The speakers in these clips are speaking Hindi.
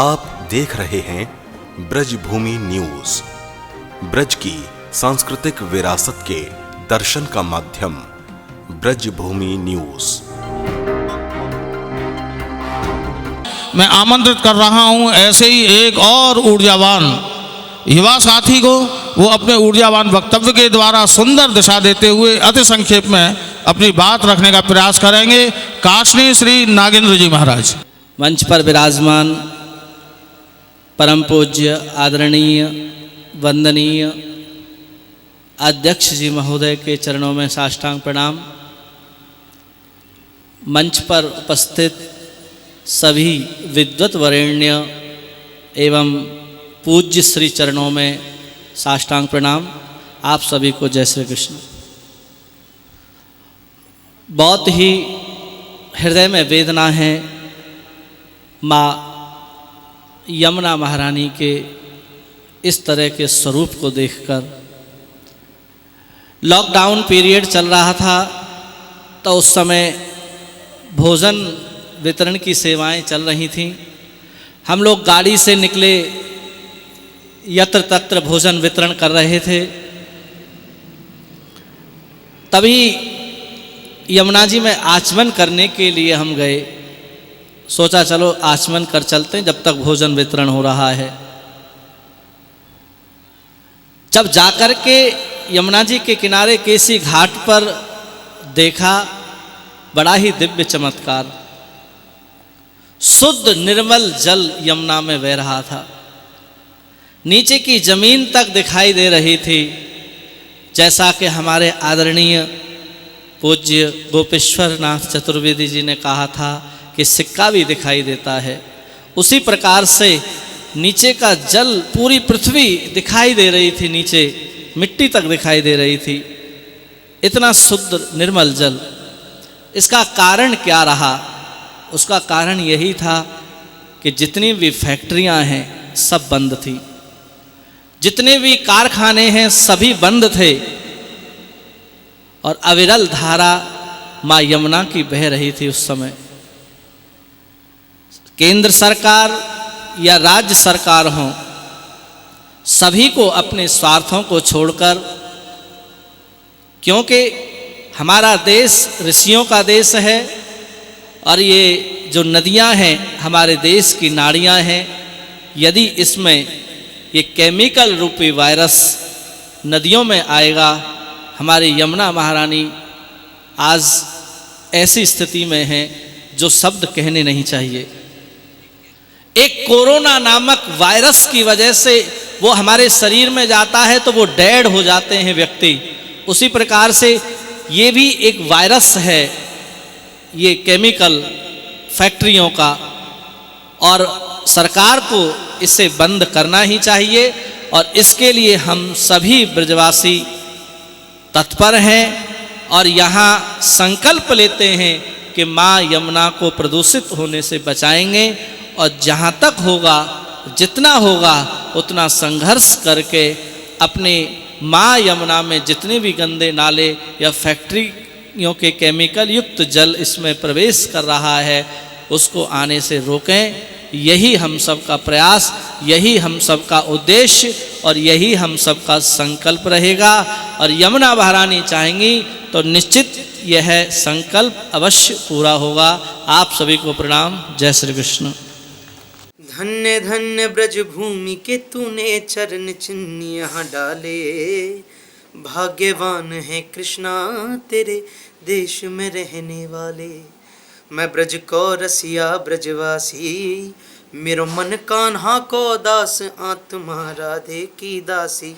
आप देख रहे हैं ब्रजभूमि न्यूज। ब्रज की सांस्कृतिक विरासत के दर्शन का माध्यम ब्रजभूमि न्यूज। मैं आमंत्रित कर रहा हूं ऐसे ही एक और ऊर्जावान युवा साथी को। वो अपने ऊर्जावान वक्तव्य के द्वारा सुंदर दिशा देते हुए अति संक्षेप में अपनी बात रखने का प्रयास करेंगे। काशनी श्री नागेंद्र जी महाराज। मंच पर विराजमान परम पूज्य आदरणीय वंदनीय अध्यक्ष जी महोदय के चरणों में साष्टांग प्रणाम। मंच पर उपस्थित सभी विद्वत वरेण्य एवं पूज्य श्री चरणों में साष्टांग प्रणाम। आप सभी को जय श्री कृष्ण। बहुत ही हृदय में वेदना है माँ यमुना महारानी के इस तरह के स्वरूप को देखकर। लॉकडाउन पीरियड चल रहा था तो उस समय भोजन वितरण की सेवाएं चल रही थीं। हम लोग गाड़ी से निकले, यत्र तत्र भोजन वितरण कर रहे थे। तभी यमुना जी में आचमन करने के लिए हम गए। सोचा चलो आचमन कर चलते हैं जब तक भोजन वितरण हो रहा है। जब जाकर के यमुना जी के किनारे केसी घाट पर देखा, बड़ा ही दिव्य चमत्कार। शुद्ध निर्मल जल यमुना में बह रहा था। नीचे की जमीन तक दिखाई दे रही थी। जैसा कि हमारे आदरणीय पूज्य गोपेश्वर नाथ चतुर्वेदी जी ने कहा था कि सिक्का भी दिखाई देता है, उसी प्रकार से नीचे का जल, पूरी पृथ्वी दिखाई दे रही थी। नीचे मिट्टी तक दिखाई दे रही थी। इतना शुद्ध निर्मल जल। इसका कारण क्या रहा? उसका कारण यही था कि जितनी भी फैक्ट्रियां हैं सब बंद थी, जितने भी कारखाने हैं सभी बंद थे, और अविरल धारा माँ यमुना की बह रही थी उस समय। केंद्र सरकार या राज्य सरकार हो, सभी को अपने स्वार्थों को छोड़कर, क्योंकि हमारा देश ऋषियों का देश है और ये जो नदियां हैं हमारे देश की नाड़ियां हैं। यदि इसमें ये केमिकल रूपी वायरस नदियों में आएगा, हमारी यमुना महारानी आज ऐसी स्थिति में है जो शब्द कहने नहीं चाहिए। एक कोरोना नामक वायरस की वजह से वो हमारे शरीर में जाता है तो वो डेड हो जाते हैं व्यक्ति। उसी प्रकार से ये भी एक वायरस है, ये केमिकल फैक्ट्रियों का, और सरकार को इसे बंद करना ही चाहिए। और इसके लिए हम सभी ब्रजवासी तत्पर हैं और यहाँ संकल्प लेते हैं कि माँ यमुना को प्रदूषित होने से बचाएंगे, और जहाँ तक होगा, जितना होगा उतना संघर्ष करके अपने माँ यमुना में जितने भी गंदे नाले या फैक्ट्रियों के केमिकल युक्त जल इसमें प्रवेश कर रहा है उसको आने से रोकें। यही हम सब का प्रयास, यही हम सब का उद्देश्य और यही हम सब का संकल्प रहेगा। और यमुना महारानी चाहेंगी तो निश्चित यह संकल्प अवश्य पूरा होगा। आप सभी को प्रणाम। जय श्री कृष्ण। धन्य धन्य ब्रजभूमि के तूने चरण चिन्ह यहाँ डाले, भाग्यवान है कृष्णा तेरे देश में रहने वाले। मैं ब्रज को रसिया ब्रजवासी, मेरो मन कान्हा को दास, आत्मा राधे की दासी।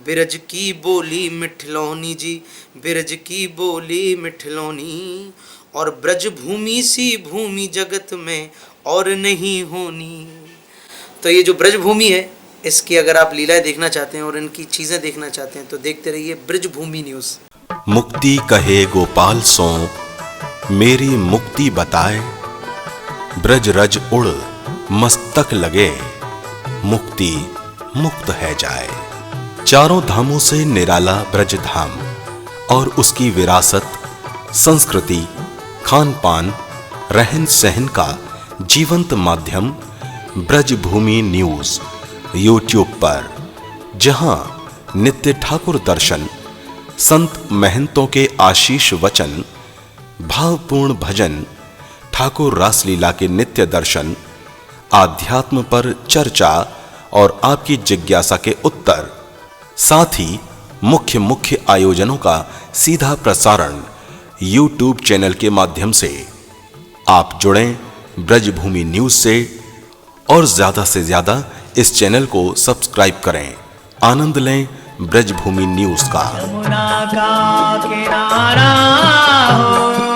बिरज की बोली मिठलौनी जी, बिरज की बोली मिठलौनी, और ब्रजभूमि सी भूमि जगत में और नहीं होनी। तो ये जो ब्रजभूमि है, इसकी अगर आप लीलाएं देखना चाहते हैं और इनकी चीजें देखना चाहते हैं तो देखते रहिए ब्रजभूमि न्यूज। मुक्ति कहे गोपाल सो मेरी मुक्ति बताए, ब्रज रज उड़ मस्तक लगे, मुक्ति मुक्त है जाए। चारों धामों से निराला ब्रज धाम और उसकी विरासत, संस्कृति, खान पान, रहन सहन का जीवंत माध्यम ब्रजभूमि न्यूज यूट्यूब पर, जहां नित्य ठाकुर दर्शन, संत महंतों के आशीष वचन, भावपूर्ण भजन, ठाकुर रासलीला के नित्य दर्शन, आध्यात्म पर चर्चा और आपकी जिज्ञासा के उत्तर, साथ ही मुख्य आयोजनों का सीधा प्रसारण YouTube चैनल के माध्यम से। आप जुड़ें ब्रजभूमि न्यूज से और ज्यादा से ज्यादा इस चैनल को सब्सक्राइब करें। आनंद लें ब्रजभूमि न्यूज का। यमुना का किनारा हो